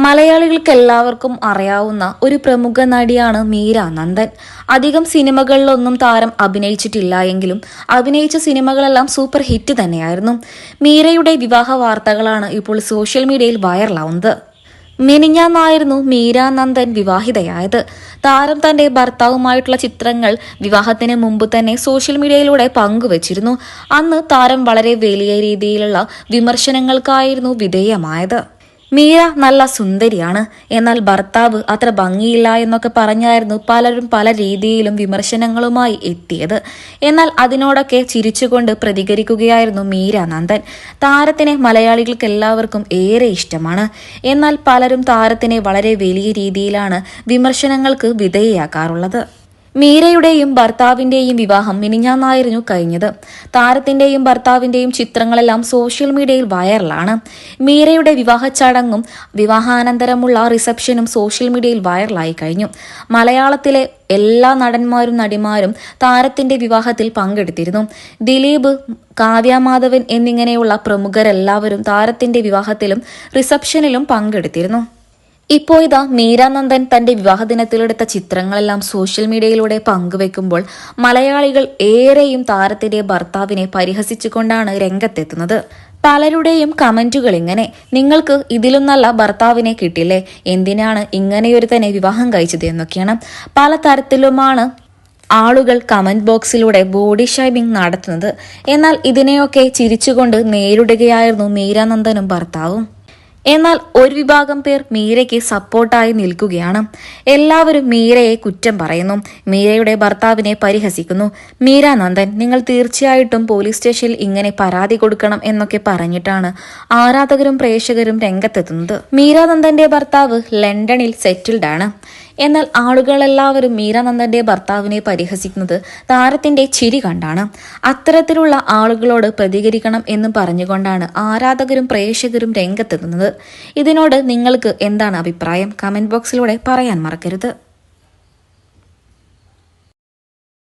മലയാളികൾക്ക് എല്ലാവർക്കും അറിയാവുന്ന ഒരു പ്രമുഖ നടിയാണ് മീര നന്ദൻ. അധികം സിനിമകളിലൊന്നും താരം അഭിനയിച്ചിട്ടില്ല എങ്കിലും അഭിനയിച്ച സിനിമകളെല്ലാം സൂപ്പർ ഹിറ്റ് തന്നെയായിരുന്നു. മീരയുടെ വിവാഹ വാർത്തകളാണ് ഇപ്പോൾ സോഷ്യൽ മീഡിയയിൽ വൈറലാവുന്നത്. മിനിഞ്ഞാന്നായിരുന്നു മീര നന്ദൻ വിവാഹിതയായത്. താരം തന്റെ ഭർത്താവുമായിട്ടുള്ള ചിത്രങ്ങൾ വിവാഹത്തിന് മുമ്പ് തന്നെ സോഷ്യൽ മീഡിയയിലൂടെ പങ്കുവച്ചിരുന്നു. അന്ന് താരം വളരെ വലിയ രീതിയിലുള്ള വിമർശനങ്ങൾക്കായിരുന്നു വിധേയമായത്. മീര നല്ല സുന്ദരിയാണ്, എന്നാൽ ഭർത്താവ് അത്ര ഭംഗിയില്ല എന്നൊക്കെ പറഞ്ഞായിരുന്നു പലരും പല രീതിയിലും വിമർശനങ്ങളുമായി എത്തിയത്. എന്നാൽ അതിനോടൊക്കെ ചിരിച്ചുകൊണ്ട് പ്രതികരിക്കുകയായിരുന്നു മീര നന്ദൻ. താരത്തിനെ മലയാളികൾക്ക് എല്ലാവർക്കും ഏറെ ഇഷ്ടമാണ്. എന്നാൽ പലരും താരത്തിനെ വളരെ വലിയ രീതിയിലാണ് വിമർശനങ്ങൾക്ക് വിധേയയാക്കാറുള്ളത്. മീരയുടെയും ഭർത്താവിന്റെയും വിവാഹം മിനിഞ്ഞാന്നായിരുന്നു കഴിഞ്ഞത്. താരത്തിന്റെയും ഭർത്താവിന്റെയും ചിത്രങ്ങളെല്ലാം സോഷ്യൽ മീഡിയയിൽ വൈറലാണ്. മീരയുടെ വിവാഹ ചടങ്ങും വിവാഹാനന്തരമുള്ള റിസപ്ഷനും സോഷ്യൽ മീഡിയയിൽ വൈറലായി കഴിഞ്ഞു. മലയാളത്തിലെ എല്ലാ നടന്മാരും നടിമാരും താരത്തിന്റെ വിവാഹത്തിൽ പങ്കെടുത്തിരുന്നു. ദിലീപ്, കാവ്യ മാധവൻ എന്നിങ്ങനെയുള്ള പ്രമുഖരെല്ലാവരും താരത്തിന്റെ വിവാഹത്തിലും റിസപ്ഷനിലും പങ്കെടുത്തിരുന്നു. ഇപ്പോൾ ഇതാ മീര നന്ദൻ തന്റെ വിവാഹ ദിനത്തിലെടുത്ത ചിത്രങ്ങളെല്ലാം സോഷ്യൽ മീഡിയയിലൂടെ പങ്കുവെക്കുമ്പോൾ മലയാളികൾ ഏറെയും താരത്തിന്റെ ഭർത്താവിനെ പരിഹസിച്ചുകൊണ്ടാണ് രംഗത്തെത്തുന്നത്. പലരുടെയും കമന്റുകൾ ഇങ്ങനെ: നിങ്ങൾക്ക് ഇതിലും നല്ല ഭർത്താവിനെ കിട്ടില്ലേ, എന്തിനാണ് ഇങ്ങനെയൊരു തന്നെ വിവാഹം കഴിച്ചത് എന്നൊക്കെയാണ്. പലതരത്തിലുമാണ് ആളുകൾ കമന്റ് ബോക്സിലൂടെ ബോഡി ഷേമിംഗ് നടത്തുന്നത്. എന്നാൽ ഇതിനെയൊക്കെ ചിരിച്ചുകൊണ്ട് നേരിടുകയായിരുന്നു മീര നന്ദനും ഭർത്താവും. എന്നാൽ ഒരു വിഭാഗം പേർ മീരയ്ക്ക് സപ്പോർട്ടായി നിൽക്കുകയാണ്. എല്ലാവരും മീരയെ കുറ്റം പറയുന്നു, മീരയുടെ ഭർത്താവിനെ പരിഹസിക്കുന്നു. മീര നന്ദൻ, നിങ്ങൾ തീർച്ചയായിട്ടും പോലീസ് സ്റ്റേഷനിൽ ഇങ്ങനെ പരാതി കൊടുക്കണം എന്നൊക്കെ പറഞ്ഞിട്ടാണ് ആരാധകരും പ്രേക്ഷകരും രംഗത്തെത്തുന്നത്. മീര നന്ദന്റെ ഭർത്താവ് ലണ്ടനിൽ സെറ്റിൽഡ് ആണ്. എന്നാൽ ആളുകളെല്ലാവരും മീര നന്ദന്റെ ഭർത്താവിനെ പരിഹസിക്കുന്നത് താരത്തിന്റെ ചിരി കണ്ടാണ്. അത്തരത്തിലുള്ള ആളുകളോട് പ്രതികരിക്കണം എന്ന് പറഞ്ഞുകൊണ്ടാണ് ആരാധകരും പ്രേക്ഷകരും രംഗത്തെത്തുന്നത്. ഇതിനോട് നിങ്ങൾക്ക് എന്താണ് അഭിപ്രായം? കമന്റ് ബോക്സിലൂടെ പറയാൻ മറക്കരുത്.